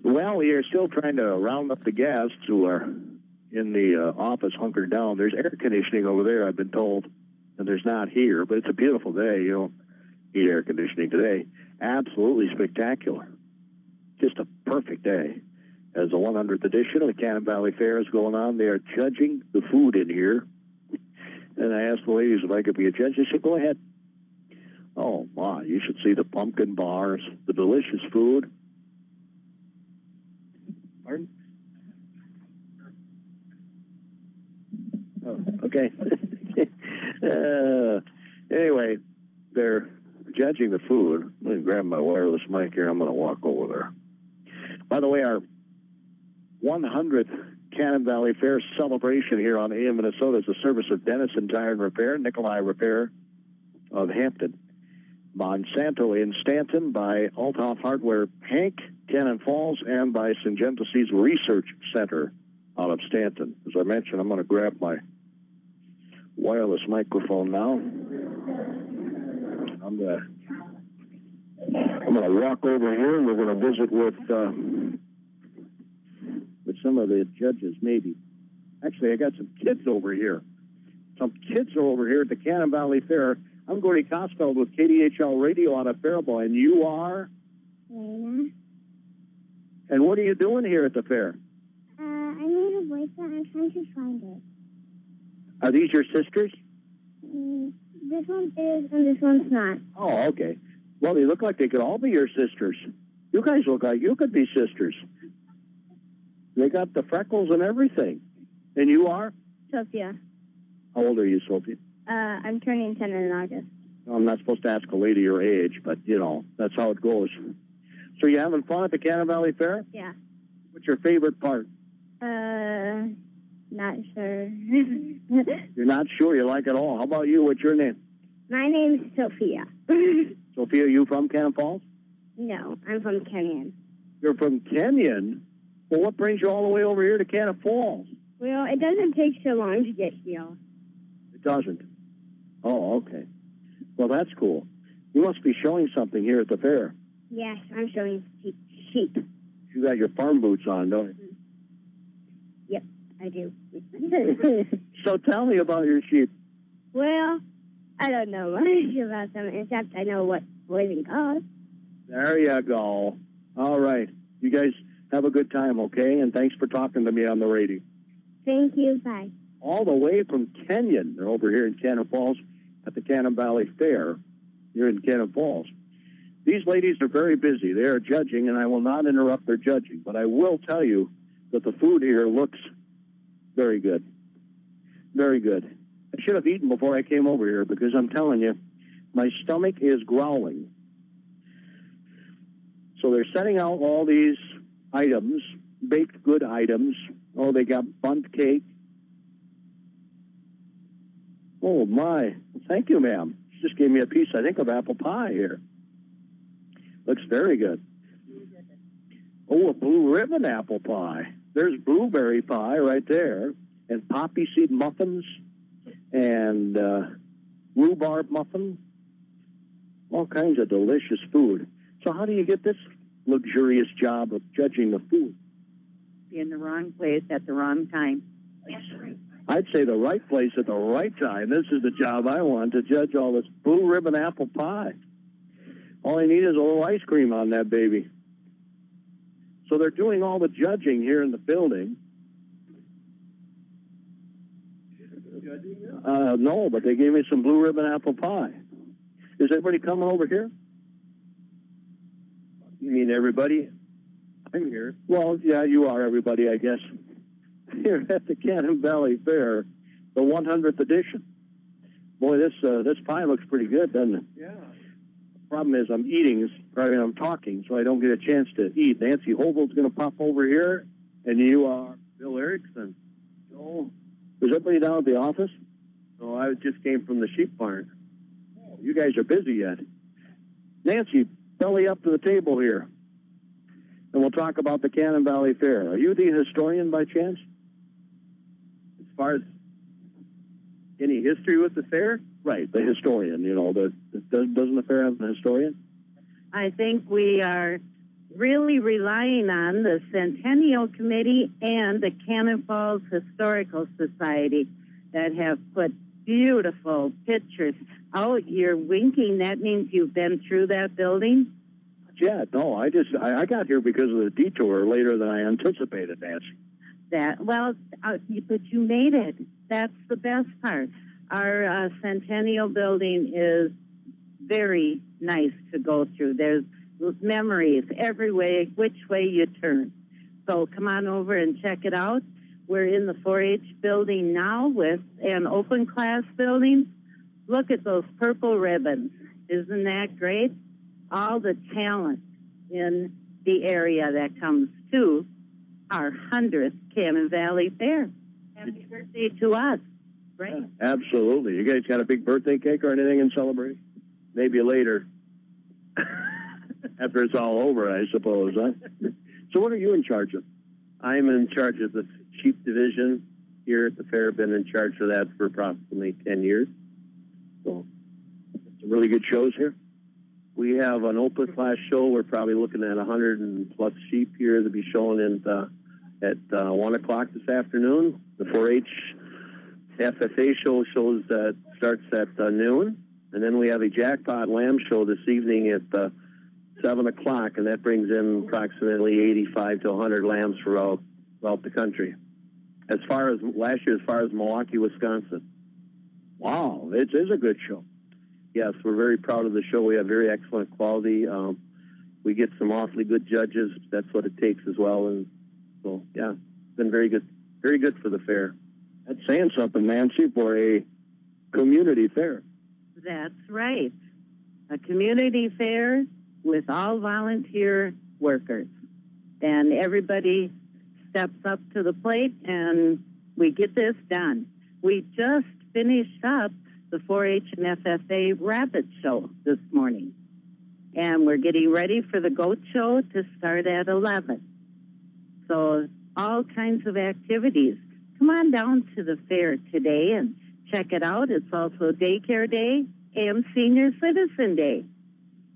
Well, we are still trying to round up the guests who are in the office hunkered down. There's air conditioning over there, I've been told, and there's not here, but it's a beautiful day. You don't need air conditioning today. Absolutely spectacular. Just a perfect day. As the 100th edition of the Cannon Valley Fair is going on, they are judging the food in here. And I asked the ladies if I could be a judge. They said, go ahead. Oh, my, you should see the pumpkin bars, the delicious food. Pardon? Oh, okay. Anyway, they're judging the food. Let me grab my wireless mic here. I'm going to walk over there. By the way, our 100th Cannon Valley Fair celebration here on AM Minnesota is the service of Dennison Tire and Repair, Nikolai Repair of Hampton, Monsanto in Stanton, by Althoff Hardware Hank, Cannon Falls, and by Syngenta's Research Center out of Stanton. As I mentioned, I'm going to grab my wireless microphone now. I'm going to walk over here, and we're going to visit with some of the judges, maybe. Actually, I got some kids over here. Some kids are over here at the Cannon Valley Fair. I'm Gordy Kosfeld with KDHL Radio out of Faribault, and you are? Lena. And what are you doing here at the fair? I made a bracelet. I'm trying to find it. Are these your sisters? This one is, and this one's not. Oh, okay. Well, they look like they could all be your sisters. You guys look like you could be sisters. They got the freckles and everything. And you are? Sophia. How old are you, Sophia? I'm turning 10 in August. I'm not supposed to ask a lady your age, but, you know, that's how it goes. So you having fun at the Cannon Valley Fair? Yeah. What's your favorite part? Not sure. You're not sure you like it all. How about you? What's your name? My name's Sophia. Sophia, you from Cannon Falls? No, I'm from Kenyon. You're from Kenyon? Well, what brings you all the way over here to Cannon Falls? Well, it doesn't take so long to get here. It doesn't? Oh, okay. Well, that's cool. You must be showing something here at the fair. Yes, I'm showing sheep. You got your farm boots on, don't you? Yep, I do. So tell me about your sheep. Well, I don't know much about them, except I know what boys and girls. There you go. All right. You guys have a good time, okay? And thanks for talking to me on the radio. Thank you. Bye. All the way from Kenyon. They're over here in Cannon Falls at the Cannon Valley Fair here in Cannon Falls. These ladies are very busy. They are judging, and I will not interrupt their judging, but I will tell you that the food here looks very good. Very good. I should have eaten before I came over here because I'm telling you, my stomach is growling. So they're setting out all these items, baked good items. Oh, they got bundt cake. Oh, my. Thank you, ma'am. She just gave me a piece, I think, of apple pie here. Looks very good. Oh, a blue ribbon apple pie. There's blueberry pie right there. And poppy seed muffins. And rhubarb muffin. All kinds of delicious food. So how do you get this luxurious job of judging the food? Be in the wrong place at the wrong time. I'd say the right place at the right time. This is the job I want, to judge all this blue ribbon apple pie. All I need is a little ice cream on that baby. So they're doing all the judging here in the building. No, but they gave me some blue ribbon apple pie. Is everybody coming over here? You mean everybody? I'm here. Well, yeah, you are everybody, I guess. Here at the Cannon Valley Fair, the 100th edition. Boy, this pie looks pretty good, doesn't it? Yeah. Problem is I'm talking, so I don't get a chance to eat. Nancy Hovel's going to pop over here, and you are Bill Erickson. Joel. Is everybody down at the office? No, I just came from the sheep barn. Oh, you guys are busy yet. Nancy, belly up to the table here, and we'll talk about the Cannon Valley Fair. Are you the historian by chance? As far as any history with the fair? Right, the historian. You know, doesn't the fair have an historian? I think we are really relying on the Centennial Committee and the Cannon Falls Historical Society that have put beautiful pictures. Oh, you're winking. That means you've been through that building? Yeah, no, I got here because of the detour later than I anticipated, Nancy. But you made it. That's the best part. Our Centennial building is very nice to go through. There's memories every way, which way you turn. So come on over and check it out. We're in the 4-H building now with an open class building. Look at those purple ribbons. Isn't that great? All the talent in the area that comes to our 100th Cannon Valley Fair. Happy birthday to us, right? Yeah, absolutely. You guys got a big birthday cake or anything in celebration? Maybe later. After it's all over, I suppose, huh? So what are you in charge of? I'm in charge of the sheep division here at the fair. Been in charge of that for approximately 10 years. So, some really good shows here. We have an open class show. We're probably looking at 100 and plus sheep here to be shown at 1 o'clock this afternoon. The 4-H FFA show starts at noon. And then we have a jackpot lamb show this evening at 7 o'clock, and that brings in approximately 85 to 100 lambs throughout the country. As far as Milwaukee, Wisconsin. Wow, it is a good show. Yes, we're very proud of the show. We have very excellent quality. We get some awfully good judges. That's what it takes as well. And so, yeah, it's been very good for the fair. That's saying something, Nancy, for a community fair. That's right. A community fair with all volunteer workers. And everybody steps up to the plate, and we get this done. We just finished up the 4-H and FFA rabbit show this morning. And we're getting ready for the goat show to start at 11. So all kinds of activities. Come on down to the fair today and check it out. It's also Daycare Day and Senior Citizen Day.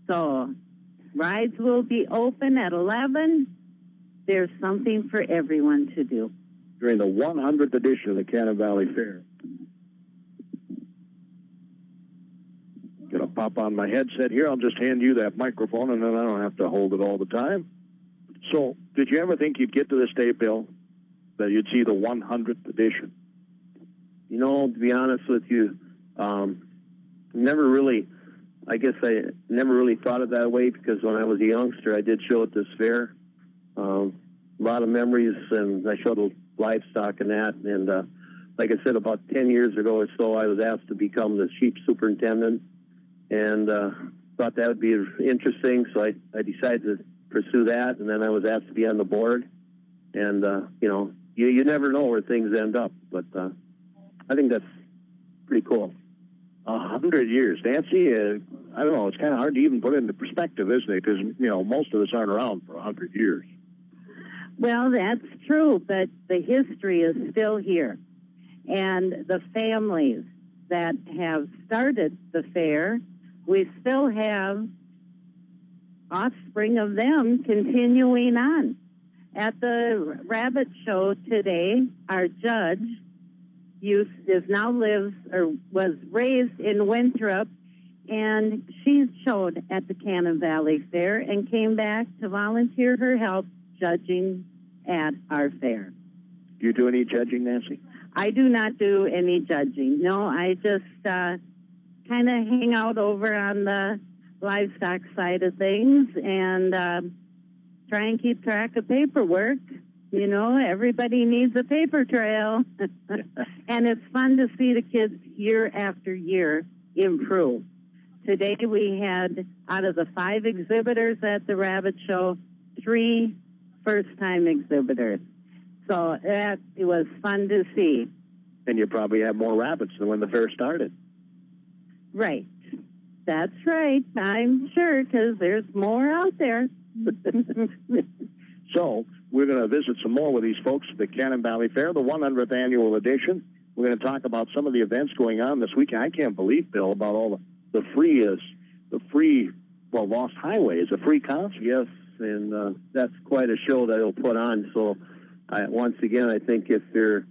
So rides will be open at 11. There's something for everyone to do. During the 100th edition of the Cannon Valley Fair. Gonna pop on my headset here. I'll just hand you that microphone, and then I don't have to hold it all the time. So, did you ever think you'd get to this day, Bill, that you'd see the 100th edition? You know, to be honest with you, I never really thought of that way, because when I was a youngster, I did show at this fair. A lot of memories, and I showed livestock and that. And like I said, about 10 years ago or so, I was asked to become the sheep superintendent, and thought that would be interesting. So I decided to pursue that, and then I was asked to be on the board. And you never know where things end up, but I think that's pretty cool. 100 years, Nancy. I don't know. It's kind of hard to even put it into perspective, isn't it? Because most of us aren't around for 100 years. Well, that's true, but the history is still here. And the families that have started the fair, we still have offspring of them continuing on. At the rabbit show today, our judge was raised in Winthrop, and she's showed at the Cannon Valley Fair and came back to volunteer her help judging at our fair. Do you do any judging, Nancy? I do not do any judging. No, I just kind of hang out over on the livestock side of things and try and keep track of paperwork. Everybody needs a paper trail. And it's fun to see the kids year after year improve. Today we had, out of the 5 exhibitors at the rabbit show, 3 first-time exhibitors. So it was fun to see. And you probably have more rabbits than when the fair started. Right. That's right. I'm sure, because there's more out there. So we're going to visit some more with these folks at the Cannon Valley Fair, the 100th annual edition. We're going to talk about some of the events going on this weekend. I can't believe, Bill, about all the free called Lost Highway. It's a free concert. Yes, and that's quite a show that he'll put on. So, once again, I think if you're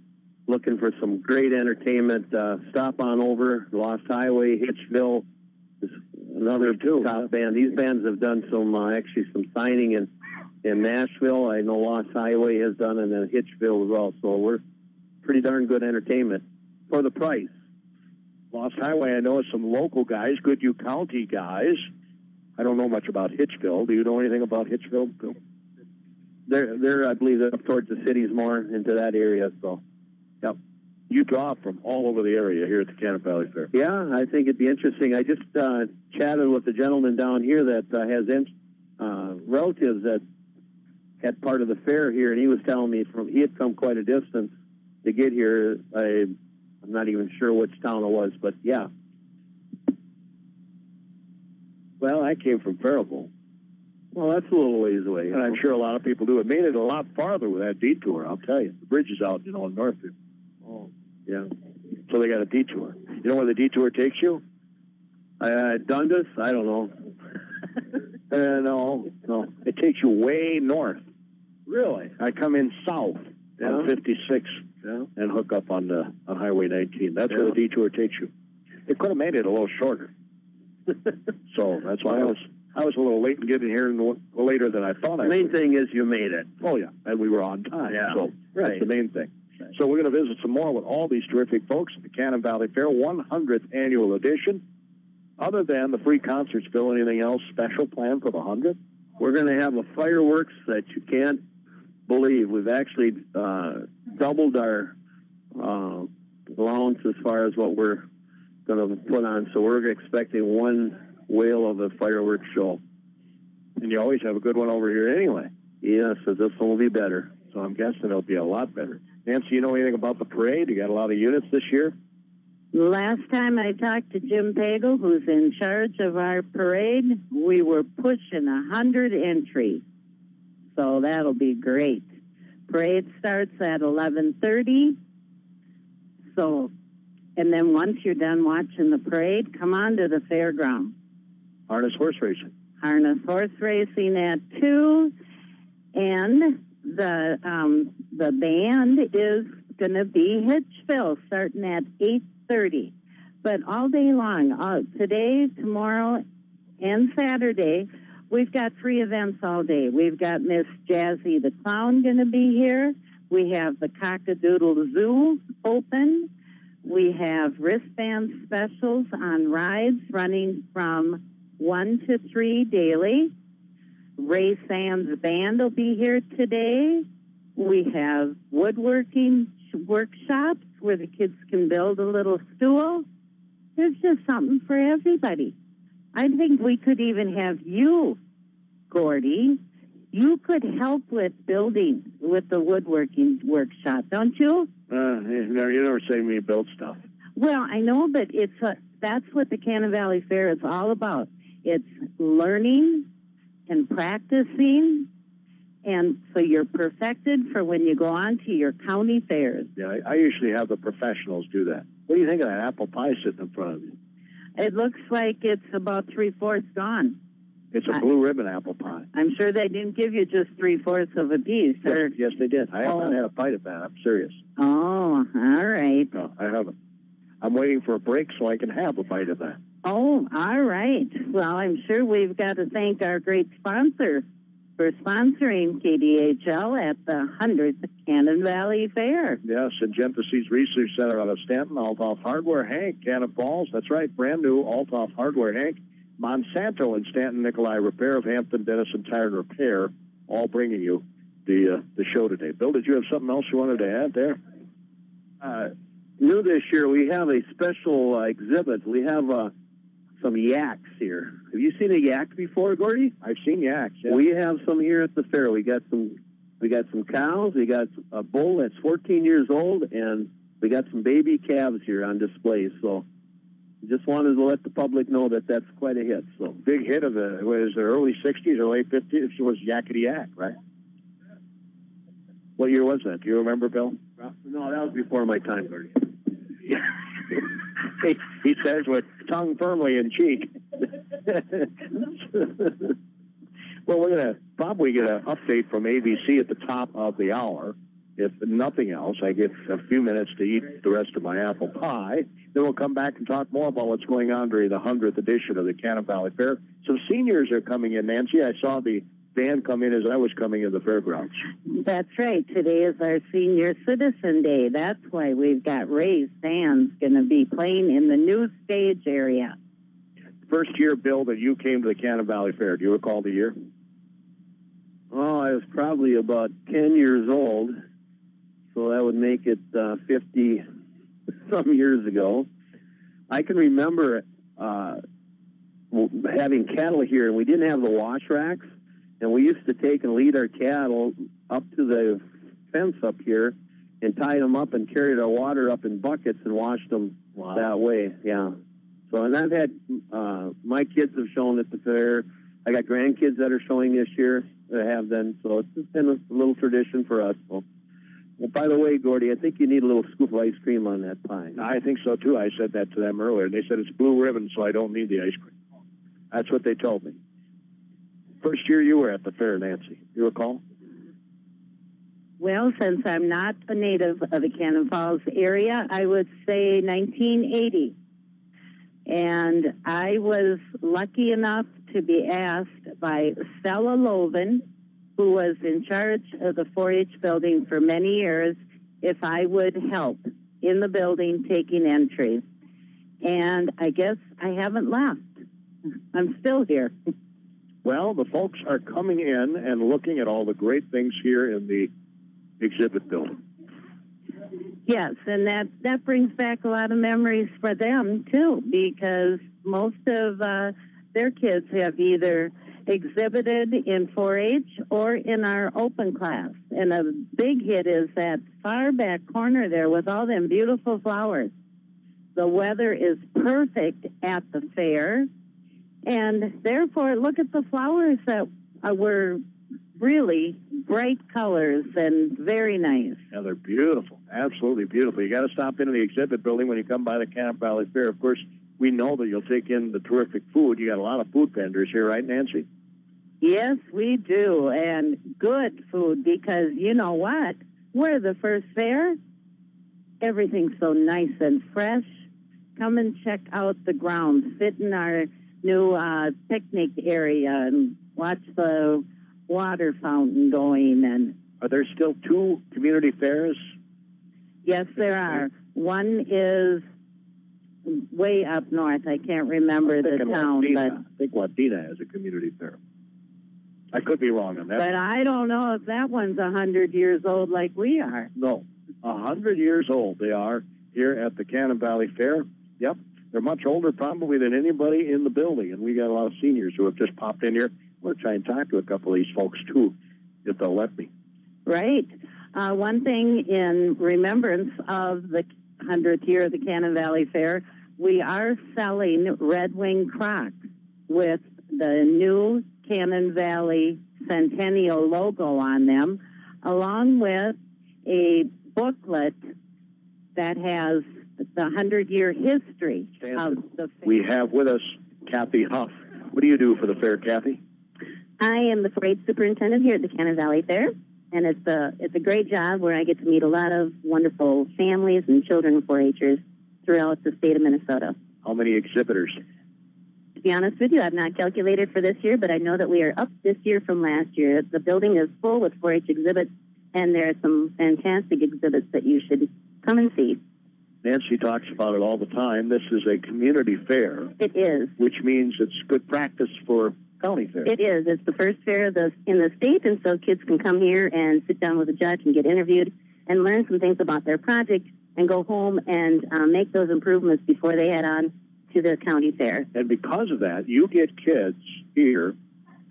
looking for some great entertainment, stop on over. Lost Highway, Hitchville is another top band. These bands have done some signing in Nashville. I know Lost Highway has done, and then Hitchville as well. So we're pretty darn good entertainment for the price. Lost Highway, I know some local guys, Goodhue County guys. I don't know much about Hitchville. Do you know anything about Hitchville, Bill? They're I believe they're up towards the cities more into that area. So, yep. You draw from all over the area here at the Cannon Valley Fair. Yeah, I think it'd be interesting. I just chatted with a gentleman down here that has relatives that had part of the fair here, and he was telling me he had come quite a distance to get here. I'm not even sure which town it was, but yeah. Well, I came from Faribault. Well, that's a little ways away. And I'm sure a lot of people do. It made it a lot farther with that detour, I'll tell you. The bridge is out, in Northfield. Oh, yeah. So they got a detour. You know where the detour takes you? Dundas? I don't know. No. It takes you way north. Really? I come in south on 56 and hook up on Highway 19. That's where the detour takes you. It could have made it a little shorter. So that's why I was a little late in getting here later than I thought I would. The main thing is you made it. Oh, yeah. And we were on time. Yeah. So that's the main thing. Right. So we're going to visit some more with all these terrific folks at the Cannon Valley Fair, 100th annual edition. Other than the free concerts, Bill, anything else special planned for the 100th? We're going to have a fireworks that you can't believe. We've actually doubled our allowance as far as what we're going to put on. So we're expecting one whale of a fireworks show. And you always have a good one over here anyway. Yeah, so this one will be better. So I'm guessing it'll be a lot better. Nancy, you know anything about the parade? You got a lot of units this year? Last time I talked to Jim Pagel, who's in charge of our parade, we were pushing 100 entries. So that'll be great. Parade starts at 11:30. So, and then once you're done watching the parade, come on to the fairground. Harness horse racing. Harness horse racing at 2. And the band is going to be Hitchville starting at 8:30. But all day long, today, tomorrow, and Saturday, we've got free events all day. We've got Miss Jazzy the Clown going to be here. We have the Cockadoodle Zoo open. We have wristband specials on rides running from 1 to 3 daily. Ray Sands Band will be here today. We have woodworking workshops where the kids can build a little stool. There's just something for everybody. I think we could even have you, Gordy. You could help with building with the woodworking workshop, don't you? You never say me build stuff. Well, I know, but that's what the Cannon Valley Fair is all about. It's learning and practicing, and so you're perfected for when you go on to your county fairs. Yeah, I usually have the professionals do that. What do you think of that apple pie sitting in front of you? It looks like it's about 3/4 gone. It's a blue ribbon apple pie. I'm sure they didn't give you just 3/4 of a piece. Yes, they did. I haven't had a bite of that. I'm serious. Oh, all right. No, I haven't. I'm waiting for a break so I can have a bite of that. Oh, all right. Well, I'm sure we've got to thank our great sponsor for sponsoring KDHL at the 100th Cannon Valley Fair. Yes, and Genthesis Research Center out of Stanton, Altoff Hardware, Hank, Cannon Falls. That's right, brand new Altoff Hardware, Hank. Monsanto in Stanton, Nikolai Repair of Hampton, Denison Tire and Repair, all bringing you the show today. Bill, did you have something else you wanted to add there? New this year, we have a special exhibit. We have some yaks here. Have you seen a yak before, Gordy? I've seen yaks. Yeah. We have some here at the fair. We got some cows. We got a bull that's 14 years old, and we got some baby calves here on display. So, just wanted to let the public know that that's quite a hit. So, big hit of the early '60s or late '50s. It was Yakety Yak, right? What year was that? Do you remember, Bill? No, that was before my time, Gordy. he says with tongue firmly in cheek. Well, we're going to probably get an update from ABC at the top of the hour. If nothing else, I get a few minutes to eat the rest of my apple pie. Then we'll come back and talk more about what's going on during the 100th edition of the Cannon Valley Fair. Some seniors are coming in, Nancy. I saw the band come in as I was coming in the fairgrounds. That's right. Today is our Senior Citizen Day. That's why we've got raised bands going to be playing in the new stage area. First year, Bill, that you came to the Cannon Valley Fair. Do you recall the year? Oh, I was probably about 10 years old, so that would make it 50-some years ago. I can remember having cattle here, and we didn't have the wash racks, and we used to take and lead our cattle up to the fence up here and tie them up and carry our water up in buckets and wash them that way, yeah. So, and I've had, my kids have shown at the fair. I got grandkids that are showing this year that have them, so it's just been a little tradition for us. So. Well, by the way, Gordy, I think you need a little scoop of ice cream on that pie. I think so, too. I said that to them earlier. They said it's blue ribbon, so I don't need the ice cream. That's what they told me. First year you were at the fair, Nancy. You recall? Well, since I'm not a native of the Cannon Falls area, I would say 1980. And I was lucky enough to be asked by Stella Loven, who was in charge of the 4-H building for many years, if I would help in the building taking entries. And I guess I haven't left. I'm still here. Well, the folks are coming in and looking at all the great things here in the exhibit building. Yes, and that brings back a lot of memories for them, too, because most of their kids have either exhibited in 4-H or in our open class. And a big hit is that far back corner there with all them beautiful flowers. The weather is perfect at the fair, and therefore look at the flowers that were really bright colors and very nice. Yeah, they're beautiful, absolutely beautiful. You got to stop into the exhibit building when you come by the Cannon Valley Fair. Of course, we know that you'll take in the terrific food. You got a lot of food vendors here, right, Nancy? Yes, we do, and good food, because you know what? We're the first fair. Everything's so nice and fresh. Come and check out the grounds. Sit in our new picnic area and watch the water fountain going. And are there still 2 community fairs? Yes, there are. One is way up north. I can't remember the town, but I think Wadena has a community fair. I could be wrong on that. But I don't know if that one's 100 years old like we are. No, 100 years old they are here at the Cannon Valley Fair. Yep, they're much older probably than anybody in the building, and we got a lot of seniors who have just popped in here. We'll try and talk to a couple of these folks, too, if they'll let me. Right. One thing in remembrance of the 100th year of the Cannon Valley Fair, we are selling Red Wing Crocs with the new Cannon Valley Centennial logo on them, along with a booklet that has the 100-year history of the fair. We have with us Kathy Huff. What do you do for the fair, Kathy? I am the 4-H superintendent here at the Cannon Valley Fair, and it's a great job where I get to meet a lot of wonderful families and children 4-Hers throughout the state of Minnesota. How many exhibitors? To be honest with you, I've not calculated for this year, but I know that we are up this year from last year. The building is full with 4-H exhibits, and there are some fantastic exhibits that you should come and see. Nancy talks about it all the time. This is a community fair. It is. Which means it's good practice for county fair. It is. It's the first fair in the state, and so kids can come here and sit down with a judge and get interviewed and learn some things about their project and go home and make those improvements before they head on to the county fair. And because of that, you get kids here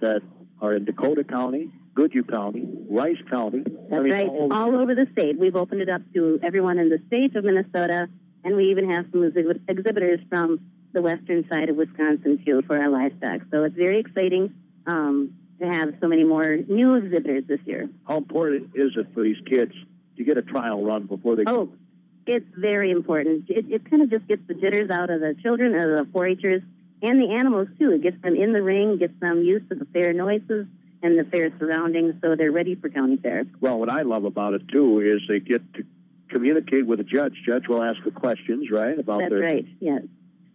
that are in Dakota County, Goodhue County, Rice County. That's right. All over the state. We've opened it up to everyone in the state of Minnesota, and we even have some exhibitors from the western side of Wisconsin, too, for our livestock. So it's very exciting to have so many more new exhibitors this year. How important is it for these kids to get a trial run before they it's very important. It kind of just gets the jitters out of the children, of the 4-Hers, and the animals, too. It gets them in the ring, gets them used to the fair noises and the fair surroundings, so they're ready for county fair. Well, what I love about it, too, is they get to communicate with a judge. Judge will ask the questions, right? That's right, yes.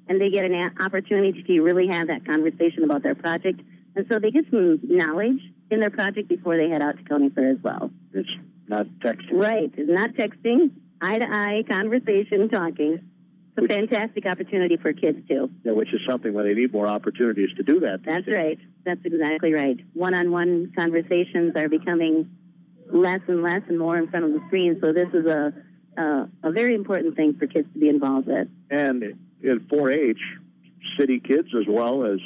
And they get an opportunity to really have that conversation about their project. And so they get some knowledge in their project before they head out to county fair as well. It's not texting. Right. It's not texting, eye-to-eye conversation, talking. It's a fantastic opportunity for kids, too. Yeah, which is something where they need more opportunities to do that. That's right. That's exactly right. One-on-one conversations are becoming less and less and more in front of the screen. So this is a very important thing for kids to be involved with. And in 4-H, city kids as well as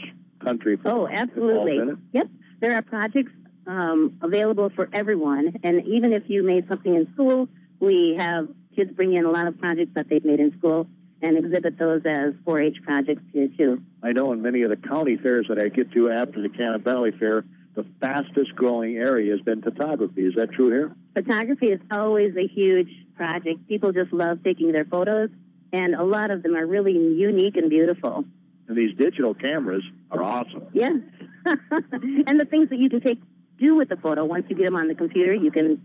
country. Oh, absolutely. Yep. There are projects available for everyone. And even if you made something in school, we have kids bring in a lot of projects that they've made in school and exhibit those as 4-H projects here, too. I know in many of the county fairs that I get to after the Cannon Valley Fair, the fastest growing area has been photography. Is that true here? Photography is always a huge project. People just love taking their photos, and a lot of them are really unique and beautiful. And these digital cameras are awesome. Yeah. And the things that you can do with the photo, once you get them on the computer, you can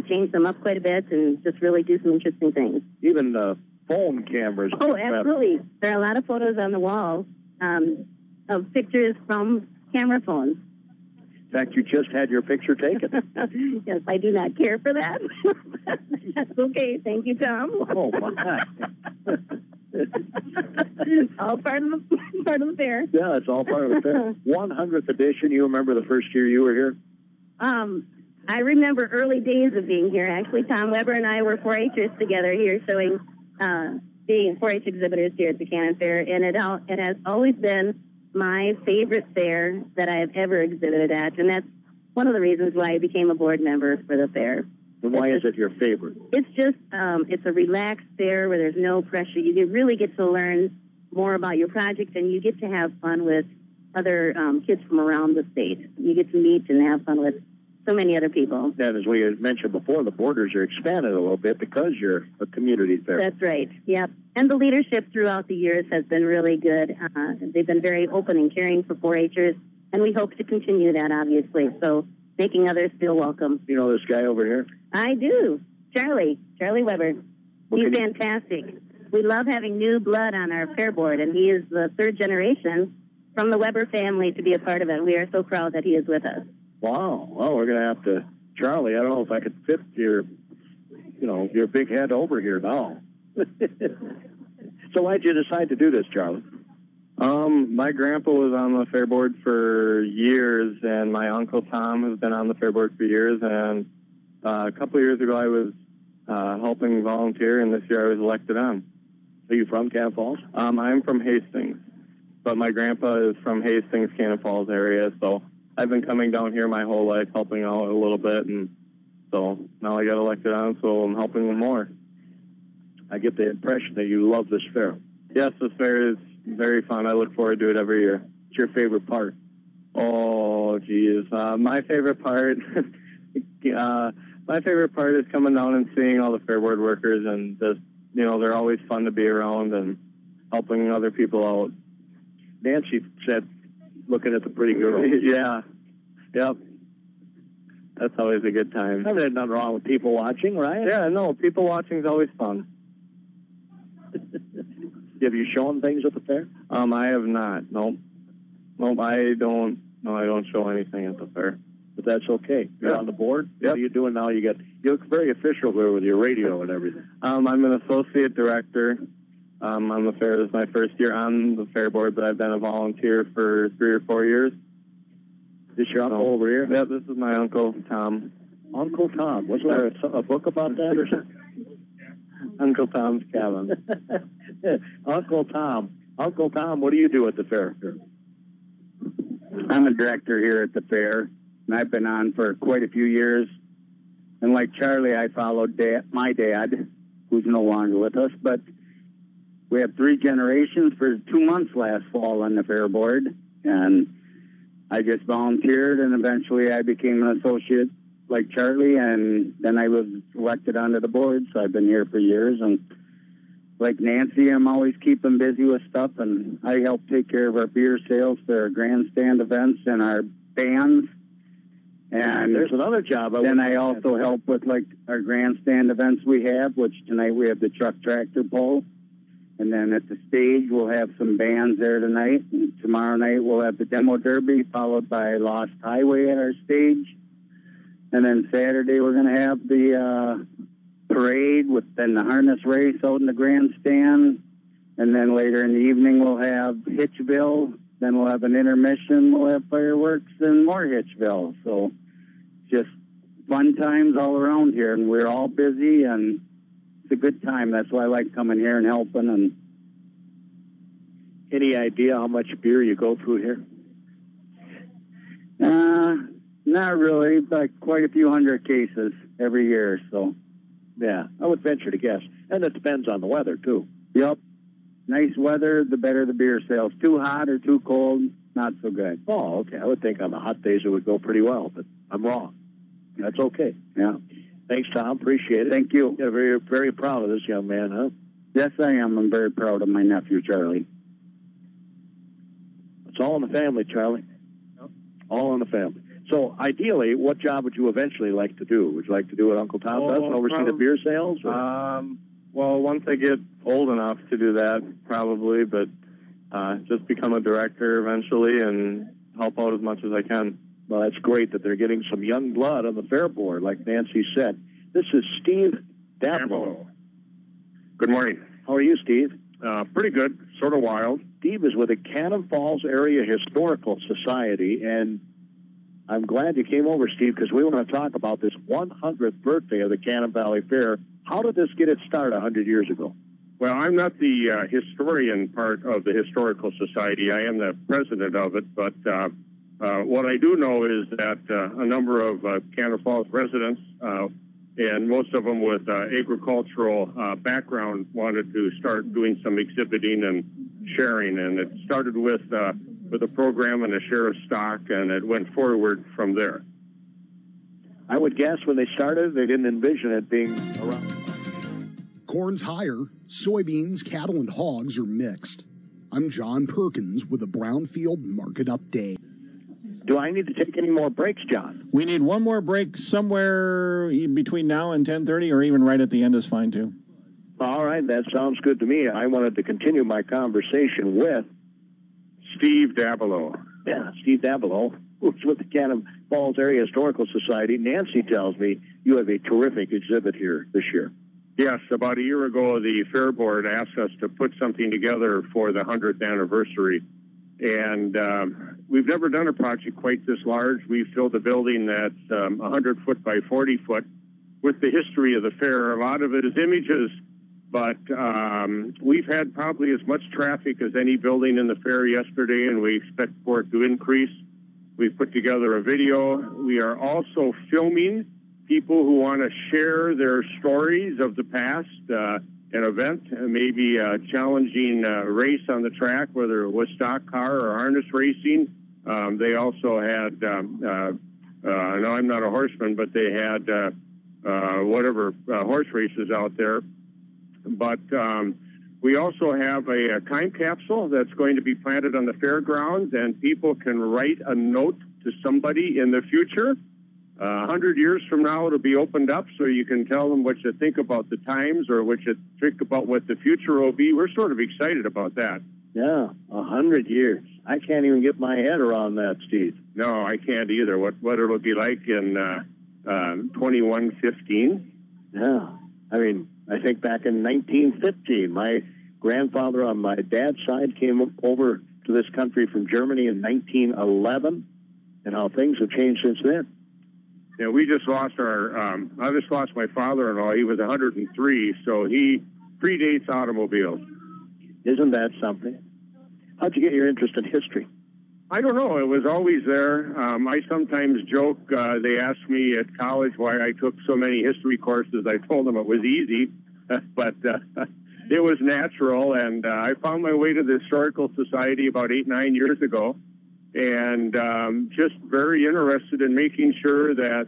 change them up quite a bit and just really do some interesting things. Even phone cameras. Oh, absolutely. There are a lot of photos on the wall of pictures from camera phones. In fact, you just had your picture taken. Yes, I do not care for that. That's okay. Thank you, Tom. Oh, my. It's all part of the fair. Yeah, it's all part of the fair. 100th edition. You remember the first year you were here? I remember early days of being here. Actually, Tom Weber and I were 4-Hers together here, showing being 4-H exhibitors here at the Cannon Fair, and it has always been my favorite fair that I have ever exhibited at, and that's one of the reasons why I became a board member for the fair. And why is it your favorite? It's just, it's a relaxed fair where there's no pressure. You really get to learn more about your project, and you get to have fun with other kids from around the state. You get to meet and have fun with so many other people. And as we had mentioned before, the borders are expanded a little bit because you're a community fair. That's right, yep. And the leadership throughout the years has been really good. They've been very open and caring for 4-Hers, and we hope to continue that, obviously. So making others feel welcome. You know this guy over here? I do. Charlie Weber. He's fantastic. We love having new blood on our fair board, and he is the third generation from the Weber family to be a part of it. We are so proud that he is with us. Wow. Well, we're going to have to, Charlie, I don't know if I could fit your big head over here now. So why'd you decide to do this, Charlie? My grandpa was on the fair board for years, and my uncle Tom has been on the fair board for years, and a couple of years ago I was helping volunteer, and this year I was elected on. Are you from Cannon Falls? I'm from Hastings, but my grandpa is from Hastings, Cannon Falls area, so I've been coming down here my whole life, helping out a little bit, and so now I got elected on, so I'm helping them more. I get the impression that you love this fair. Yes, this fair is very fun. I look forward to it every year. What's your favorite part? Oh, geez. My favorite part, is coming down and seeing all the fair board workers, and just, they're always fun to be around and helping other people out. Nancy said, looking at the pretty girl. Yeah. Yep. That's always a good time. There's nothing wrong with people watching, right? Yeah, no, people watching is always fun. Have you shown things at the fair? I have not. Nope, I don't. No, I don't show anything at the fair. But that's okay. You're on the board? Yep. What are you doing now? You look very official there with your radio and everything. I'm an associate director on the fair. This is my first year on the fair board, but I've been a volunteer for 3 or 4 years. Is your uncle over here? Yep, this is my Uncle Tom. Uncle Tom. Was there a book about that or something? Uncle Tom's Cabin. Uncle Tom. Uncle Tom, what do you do at the fair? I'm a director here at the fair, and I've been on for quite a few years. And like Charlie, I followed my dad, who's no longer with us, but we have 3 generations for 2 months last fall on the fair board, and I just volunteered, and eventually I became an associate like Charlie, and then I was elected onto the board, so I've been here for years, and like Nancy, I'm always keeping busy with stuff, and I help take care of our beer sales for our grandstand events and our bands. And there's another job. I also help with like our grandstand events we have, which tonight we have the truck tractor pull. And then at the stage, we'll have some bands there tonight. And tomorrow night, we'll have the demo derby, followed by Lost Highway at our stage. And then Saturday, we're going to have the parade with then the harness race out in the grandstand. And then later in the evening, we'll have Hitchville. Then we'll have an intermission. We'll have fireworks and more Hitchville. So just fun times all around here. And we're all busy, and it's a good time. That's why I like coming here and helping. And any idea how much beer you go through here? Not really, but quite a few hundred cases every year. So yeah, I would venture to guess. And it depends on the weather, too. Yep. Nice weather, the better the beer sales. Too hot or too cold, not so good. Oh, okay. I would think on the hot days it would go pretty well, but I'm wrong. That's okay. Yeah. Thanks, Tom. Appreciate it. Thank you. You're very, very proud of this young man, huh? Yes, I am. I'm very proud of my nephew, Charlie. It's all in the family, Charlie. Yep. All in the family. So, ideally, what job would you eventually like to do? Would you like to do what Uncle Tom does and oversee the beer sales? Well, once I get old enough to do that, probably, but just become a director eventually and help out as much as I can. Well, that's great that they're getting some young blood on the fair board, like Nancy said. This is Steve Dablow. Good morning. How are you, Steve? Pretty good, sort of wild. Steve is with the Cannon Falls Area Historical Society, and I'm glad you came over, Steve, because we want to talk about this 100th birthday of the Cannon Valley Fair. How did this get its start 100 years ago? Well, I'm not the historian part of the Historical Society. I am the president of it, but what I do know is that a number of Cannon Falls residents, and most of them with agricultural background, wanted to start doing some exhibiting and sharing, and it started with a program and a share of stock, and it went forward from there. I would guess when they started, they didn't envision it being around. Corn's higher, soybeans, cattle, and hogs are mixed. I'm John Perkins with a Brownfield Market Update. Do I need to take any more breaks, John? We need one more break somewhere between now and 10:30, or even right at the end is fine, too. All right, that sounds good to me. I wanted to continue my conversation with Steve Dablow. Yeah, Steve Dablow, who's with the Cannon Falls Area Historical Society. Nancy tells me you have a terrific exhibit here this year. Yes, about a year ago, the Fair Board asked us to put something together for the 100th anniversary. And we've never done a project quite this large. We filled a building that's 100 foot by 40 foot with the history of the fair. A lot of it is images, but we've had probably as much traffic as any building in the fair yesterday, and we expect for it to increase. We've put together a video. We are also filming people who want to share their stories of the past, an event, maybe a challenging race on the track, whether it was stock car or harness racing. They also had, no, I'm not a horseman, but they had horse races out there. But we also have a time capsule that's going to be planted on the fairgrounds, and people can write a note to somebody in the future. 100 years from now, it'll be opened up so you can tell them what you think about the times or what you think about what the future will be. We're sort of excited about that. Yeah, 100 years. I can't even get my head around that, Steve. No, I can't either. What it'll be like in 2115. Yeah. I mean, I think back in 1915, my grandfather on my dad's side came over to this country from Germany in 1911, and how things have changed since then. Yeah, we just lost I just lost my father-in-law. He was 103, so he predates automobiles. Isn't that something? How'd you get your interest in history? I don't know. It was always there. I sometimes joke. They asked me at college why I took so many history courses. I told them it was easy, but it was natural. And I found my way to the Historical Society about 8-9 years ago. And just very interested in making sure that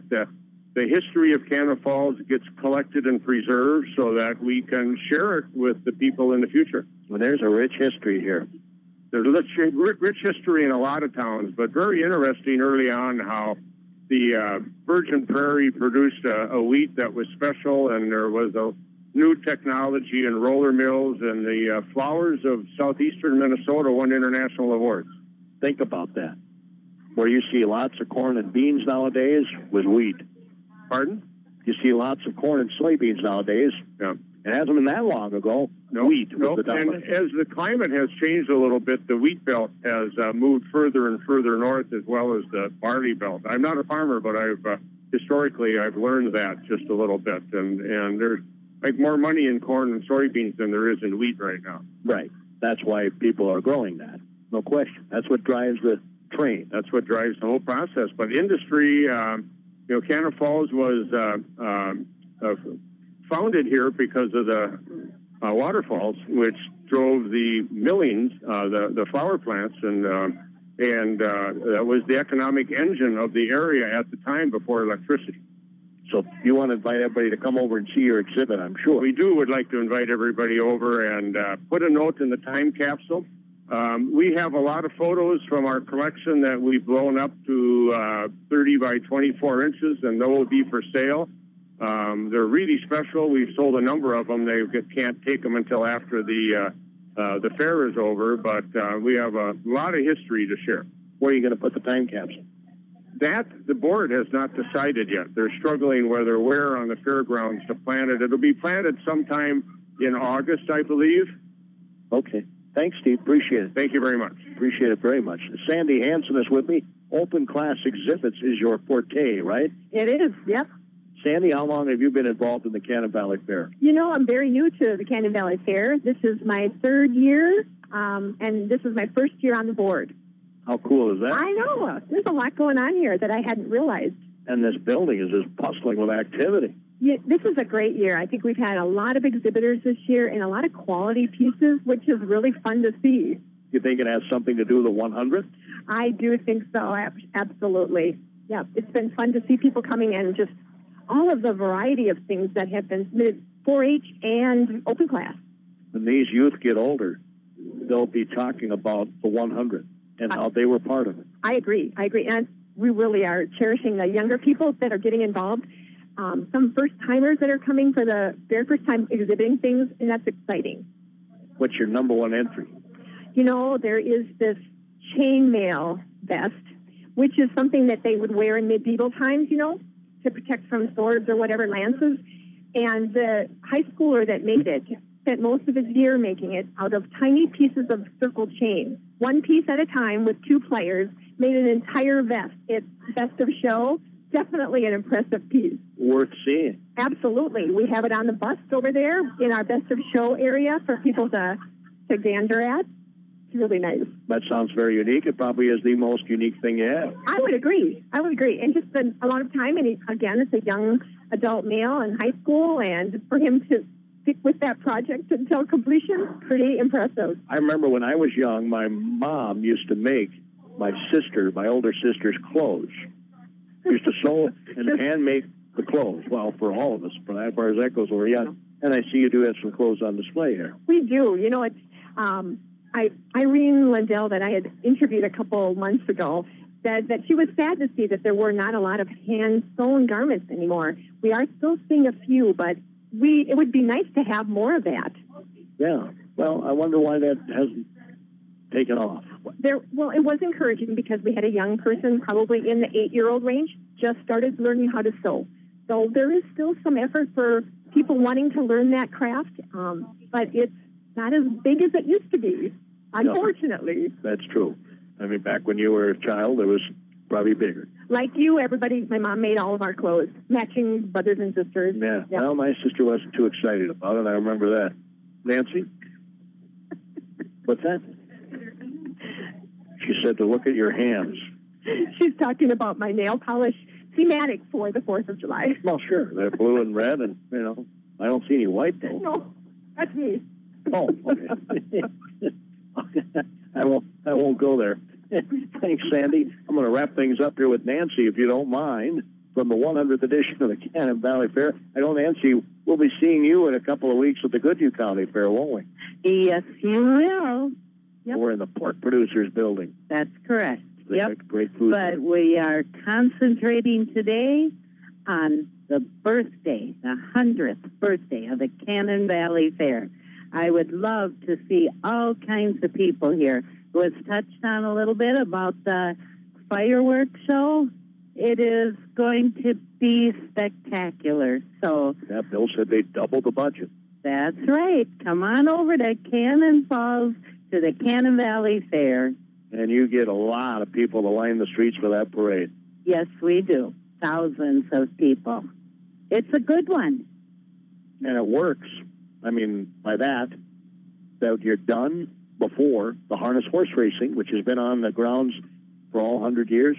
the history of Canada Falls gets collected and preserved so that we can share it with the people in the future. Well, there's a rich history here. There's rich history in a lot of towns, but very interesting early on how the Virgin Prairie produced a wheat that was special, and there was a new technology in roller mills, and the flours of southeastern Minnesota won international awards. Think about that. Where you see lots of corn and beans nowadays was wheat. Pardon? You see lots of corn and soybeans nowadays. Yeah. It hasn't been that long ago. Wheat was the And dominant. as the climate has changed a little bit, the wheat belt has moved further and further north, as well as the barley belt. I'm not a farmer, but historically I've learned that just a little bit. And there's like more money in corn and soybeans than there is in wheat right now. Right. That's why people are growing that. No question. That's what drives the train. That's what drives the whole process. But industry, Canada Falls was founded here because of the waterfalls, which drove the millings, the flower plants, and that was the economic engine of the area at the time before electricity. So you want to invite everybody to come over and see your exhibit, I'm sure. We would like to invite everybody over and put a note in the time capsule. We have a lot of photos from our collection that we've blown up to 30 by 24 inches, and they will be for sale. They're really special. We've sold a number of them. They can't take them until after the fair is over, but we have a lot of history to share. Where are you going to put the time capsule? That the board has not decided yet. They're struggling where on the fairgrounds to plant it. It'll be planted sometime in August, I believe. Okay. Thanks, Steve. Appreciate it. Thank you very much. Appreciate it very much. Sandy Hansen is with me. Open class exhibits is your forte, right? It is, yep. Sandy, how long have you been involved in the Cannon Valley Fair? You know, I'm very new to the Cannon Valley Fair. This is my third year, and this is my first year on the board. How cool is that? I know. There's a lot going on here that I hadn't realized. And this building is just bustling with activity. Yeah, this is a great year. I think we've had a lot of exhibitors this year and a lot of quality pieces, which is really fun to see. You think it has something to do with the 100th? I do think so, absolutely. Yeah, it's been fun to see people coming in, just all of the variety of things that have been submitted, 4-H and open class. When these youth get older, they'll be talking about the 100 and how they were part of it. I agree. And we really are cherishing the younger people that are getting involved. Some first-timers that are coming for the very first time exhibiting things, and that's exciting. What's your number one entry? You know, there is this chainmail vest, which is something that they would wear in medieval times, you know, to protect from swords or whatever, lances. And the high schooler that made it spent most of his year making it out of tiny pieces of circle chain. One piece at a time with two players, made an entire vest. It's best of show. Definitely an impressive piece. Worth seeing. Absolutely. We have it on the bust over there in our best of show area for people to gander at. It's really nice. That sounds very unique. It probably is the most unique thing you have. I would agree. And just spend a lot of time. And again, it's a young adult male in high school. And for him to stick with that project until completion, pretty impressive. I remember when I was young, my mom used to make my older sister's clothes. Used to sew and hand make the clothes. Well, for all of us, as far as that goes, we're young. And I see you do have some clothes on display here. We do. You know, it's Irene Lindell that I had interviewed a couple months ago said that she was sad to see that there were not a lot of hand-sewn garments anymore. We are still seeing a few, but it would be nice to have more of that. Yeah. Well, I wonder why that hasn't taken off. Well, it was encouraging because we had a young person, probably in the 8-year-old range, just started learning how to sew. So there is still some effort for people wanting to learn that craft, but it's not as big as it used to be, unfortunately. No, that's true. I mean, back when you were a child, it was probably bigger. Like you, my mom made all of our clothes, matching brothers and sisters. Yeah. Well, my sister wasn't too excited about it. I remember that. Nancy? What's that? She said to look at your hands. She's talking about my nail polish thematic for the 4th of July. Well, sure. They're blue and red, and, I don't see any white, though. No, that's me. Oh, okay. I won't go there. Thanks, Sandy. I'm going to wrap things up here with Nancy, if you don't mind. from the 100th edition of the Cannon Valley Fair. I know, Nancy, we'll be seeing you in a couple of weeks at the Goodhue County Fair, won't we? Yes, you will. Yep. We're in the Pork Producers Building. That's correct. They Yep. make great food. But we are concentrating today on the birthday, the 100th birthday of the Cannon Valley Fair. I would love to see all kinds of people here. It was touched on a little bit about the fireworks show. It is going to be spectacular. So Yeah, Bill said they doubled the budget. that's right. Come on over to Cannon Falls to the Cannon Valley Fair. And you get a lot of people to line the streets for that parade. Yes, we do. Thousands of people. It's a good one. And it works. I mean, by that you're done before the harness horse racing, which has been on the grounds for all 100 years.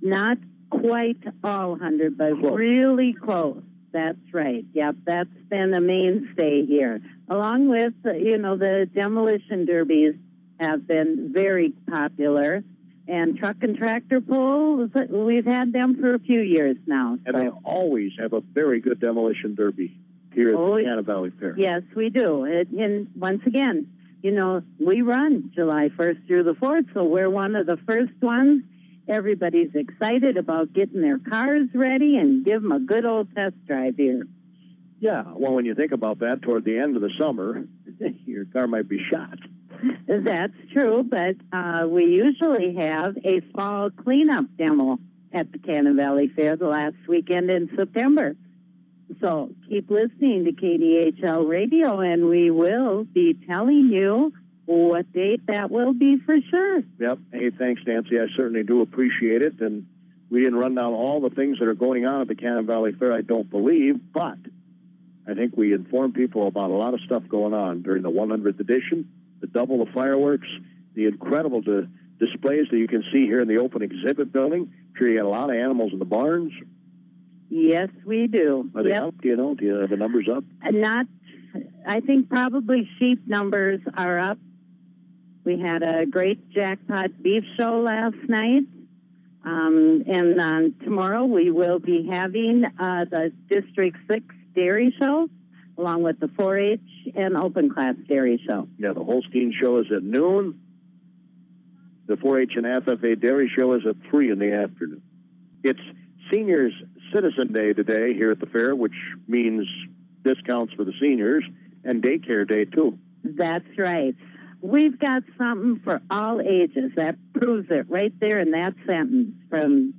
Not quite all 100, but Close. really close. That's right. Yep, that's been a mainstay here. Along with, the demolition derbies have been very popular. And truck and tractor pulls, we've had them for a few years now. And they always have a very good demolition derby here at the Cannon Valley Fair. Yes, we do. And once again, we run July 1st through the 4th, so we're one of the first ones. Everybody's excited about getting their cars ready and give them a good old test drive here. Yeah, well, when you think about that, toward the end of the summer, your car might be shot. That's true, but we usually have a fall cleanup demo at the Cannon Valley Fair the last weekend in September. So keep listening to KDHL Radio, and we will be telling you what date that will be for sure. Yep. Hey, thanks, Nancy. I certainly do appreciate it. And we didn't run down all the things that are going on at the Cannon Valley Fair, I don't believe, but I think we informed people about a lot of stuff going on during the 100th edition, the double the fireworks, the incredible displays that you can see here in the open exhibit building. I'm sure you got a lot of animals in the barns. Yes, we do. Are they up? Do you have the numbers up? I think probably sheep numbers are up. We had a great jackpot beef show last night. And tomorrow we will be having the District 6 Dairy Show, along with the 4-H and Open Class Dairy Show. Yeah, the Holstein Show is at noon. The 4-H and FFA Dairy Show is at 3 in the afternoon. It's Seniors Citizen Day today here at the fair, which means discounts for the seniors, and daycare day, too. That's right. We've got something for all ages. That proves it right there in that sentence. From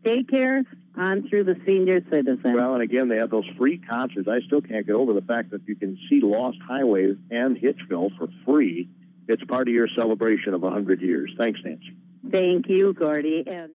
daycare on through the senior citizen. Well, and again, they have those free concerts. I still can't get over the fact that you can see Lost Highway and Hitchville for free. It's part of your celebration of 100 years. Thanks, Nancy. Thank you, Gordy. And